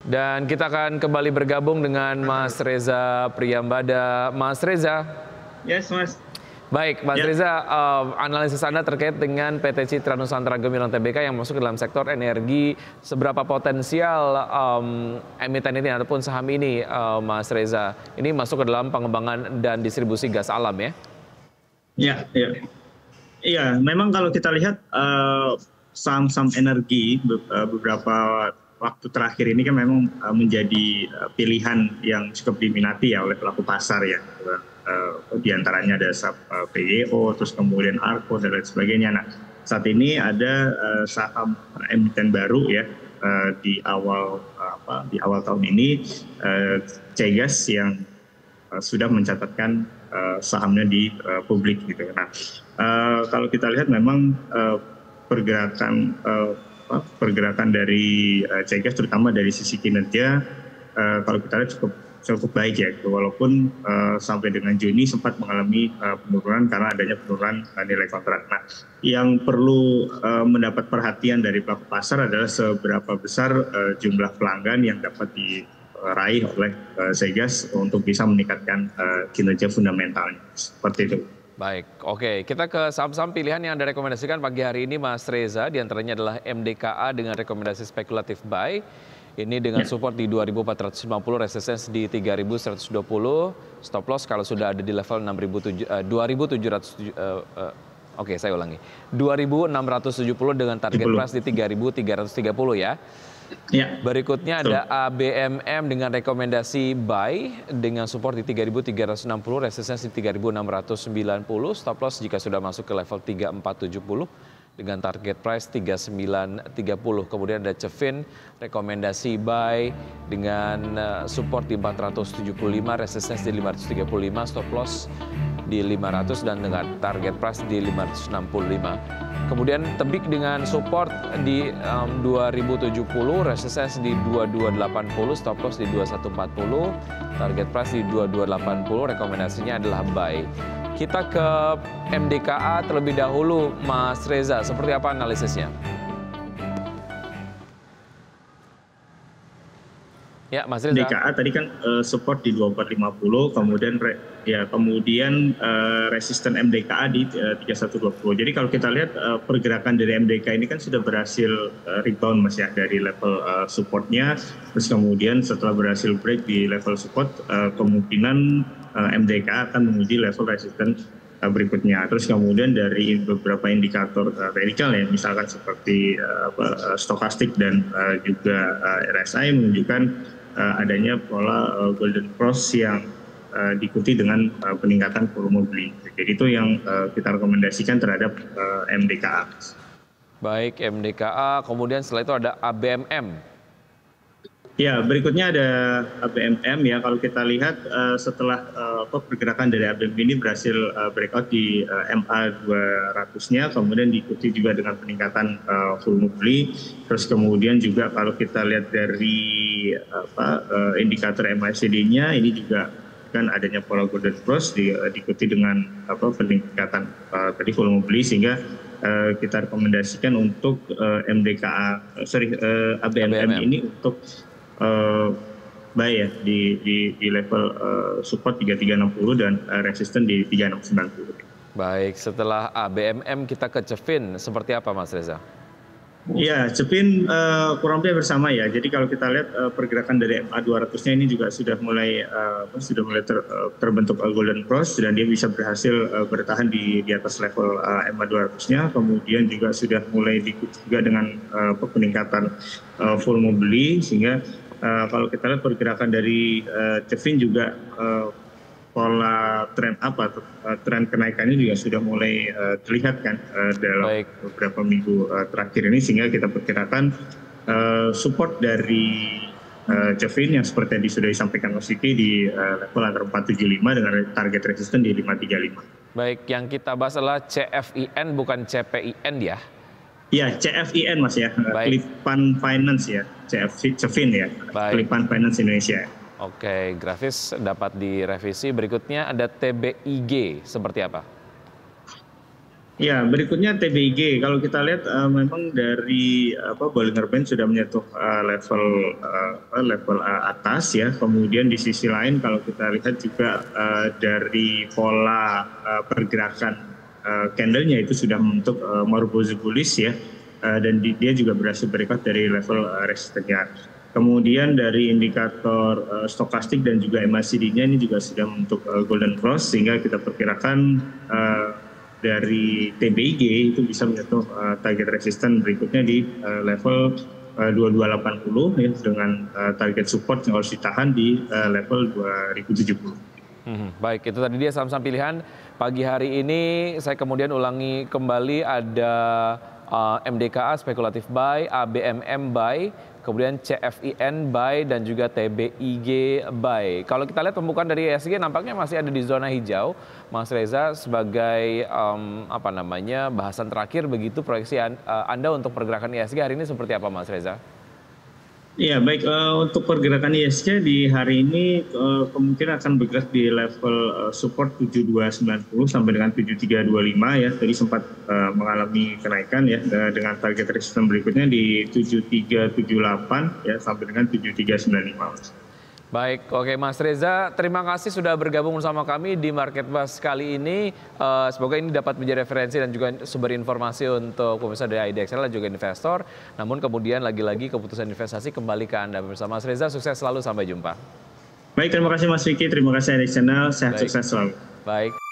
Dan kita akan kembali bergabung dengan Mas Reza Priyambada. Mas Reza. Yes, Mas. Baik, Mas Reza, analisis Anda terkait dengan PT Citra Nusantara Gemilang Tbk yang masuk ke dalam sektor energi, seberapa potensial emiten ini ataupun saham ini, Mas Reza, ini masuk ke dalam pengembangan dan distribusi gas alam ya? Iya, memang kalau kita lihat saham-saham energi beberapa waktu terakhir ini kan memang menjadi pilihan yang cukup diminati ya oleh pelaku pasar ya. Di antaranya ada PYO, terus kemudian ARKO dan lain sebagainya. Nah, saat ini ada saham emiten baru ya di awal tahun ini, Ceygas yang sudah mencatatkan sahamnya di publik gitu. Nah, kalau kita lihat memang pergerakan dari Ceygas terutama dari sisi kinerja kalau kita lihat cukup baik ya, walaupun sampai dengan Juni sempat mengalami penurunan karena adanya penurunan nilai kontrak. Nah, yang perlu mendapat perhatian dari pelaku pasar adalah seberapa besar jumlah pelanggan yang dapat diraih oleh Ceygas untuk bisa meningkatkan kinerja fundamentalnya, seperti itu. Baik, oke. Kita ke saham-saham pilihan yang Anda rekomendasikan pagi hari ini, Mas Reza. Di antaranya adalah MDKA dengan rekomendasi spekulatif buy. Ini dengan support di 2.450, resistance di 3.120, stop loss kalau sudah ada di level 2.700, oke saya ulangi, 2.670 dengan target price di 3.330 ya. Berikutnya ada ABMM dengan rekomendasi buy dengan support di 3.360, resistance di 3.690, stop loss jika sudah masuk ke level 3.470 dengan target price 3.930. Kemudian ada Cefin rekomendasi buy dengan support di 475, resistance di 535, stop loss di 500 dan dengan target price di 565. Kemudian Tebik dengan support di 2070, resistance di 2280, stop loss di 2140, target price di 2280, rekomendasinya adalah buy. Kita ke MDKA terlebih dahulu, Mas Reza, seperti apa analisisnya? Ya, Mas Reza. MDKA tadi kan support di 2450, kemudian resisten MDKA di 3120. Jadi kalau kita lihat pergerakan dari MDKA ini kan sudah berhasil rebound Mas ya dari level supportnya, terus kemudian setelah berhasil break di level support, kemungkinan MDKA akan menguji level resisten berikutnya. Terus kemudian dari beberapa indikator teknikal ya, misalkan seperti stokastik dan juga RSI menunjukkan adanya pola golden cross yang diikuti dengan peningkatan volume beli. Jadi itu yang kita rekomendasikan terhadap MDKA. Baik, MDKA, kemudian setelah itu ada ABMM. Ya, berikutnya ada ABMM ya. Kalau kita lihat setelah pergerakan dari ABMM ini berhasil breakout di MA 200-nya, kemudian diikuti juga dengan peningkatan volume beli. Terus kemudian juga kalau kita lihat dari indikator MACD-nya ini juga kan adanya pola golden cross diikuti dengan peningkatan tadi volume beli, sehingga kita rekomendasikan untuk ABMM ini untuk buy ya di level support 3360 dan resisten di 3690. Baik, setelah ABMM kita ke Cefin, seperti apa Mas Reza? Ya, Cefin kurang lebih bersama ya. Jadi kalau kita lihat pergerakan dari MA 200-nya ini juga sudah mulai terbentuk golden cross dan dia bisa berhasil bertahan di atas level MA 200-nya. Kemudian juga sudah mulai diikuti juga dengan peningkatan volume beli, sehingga kalau kita lihat pergerakan dari Cefin juga pola tren kenaikannya juga sudah mulai terlihat kan dalam beberapa minggu terakhir ini, sehingga kita perkirakan support dari Cefin yang seperti yang sudah disampaikan Mas Diki di level antara 475 dengan target resisten di 535. Baik, yang kita bahas adalah CFIN bukan CPIN ya? Ya, CFIN Mas ya, Kelipan Finance ya, Cefin ya, Kelipan Finance Indonesia. Oke, grafis dapat direvisi. Berikutnya ada TBIG, seperti apa? Ya, berikutnya TBIG. Kalau kita lihat memang dari Bollinger Band sudah menyentuh level atas ya. Kemudian di sisi lain kalau kita lihat juga dari pola pergerakan candlenya itu sudah membentuk Marubozu bullish ya. Dan dia juga berhasil berangkat dari level resistennya. Kemudian dari indikator stokastik dan juga MACD-nya ini juga sudah membentuk golden cross, sehingga kita perkirakan dari TBIG itu bisa menyentuh target resisten berikutnya di level 2280 ya, dengan target support yang harus ditahan di level 2070. Baik, itu tadi dia saham-saham pilihan pagi hari ini. Saya kemudian ulangi kembali, ada MDKA spekulatif buy, ABMM buy, kemudian CFIN buy, dan juga TBIG buy. Kalau kita lihat pembukaan dari ISG nampaknya masih ada di zona hijau, Mas Reza, sebagai bahasan terakhir begitu, proyeksi Anda untuk pergerakan ISG hari ini seperti apa, Mas Reza? Ya, baik, untuk pergerakan ISG di hari ini kemungkinan akan bergerak di level support 7290 sampai dengan 7325 ya. Tadi sempat mengalami kenaikan ya, dengan target resisten berikutnya di 7378 ya sampai dengan 7395. Baik, oke Mas Reza, terima kasih sudah bergabung bersama kami di Market Buzz kali ini. Semoga ini dapat menjadi referensi dan juga sumber informasi untuk pemirsa dari IDXL dan juga investor. Namun kemudian lagi-lagi keputusan investasi kembali ke Anda. Bersama Mas Reza, sukses selalu, sampai jumpa. Baik, terima kasih Mas Vicky, terima kasih IDXL, sehat sukses selalu. Baik.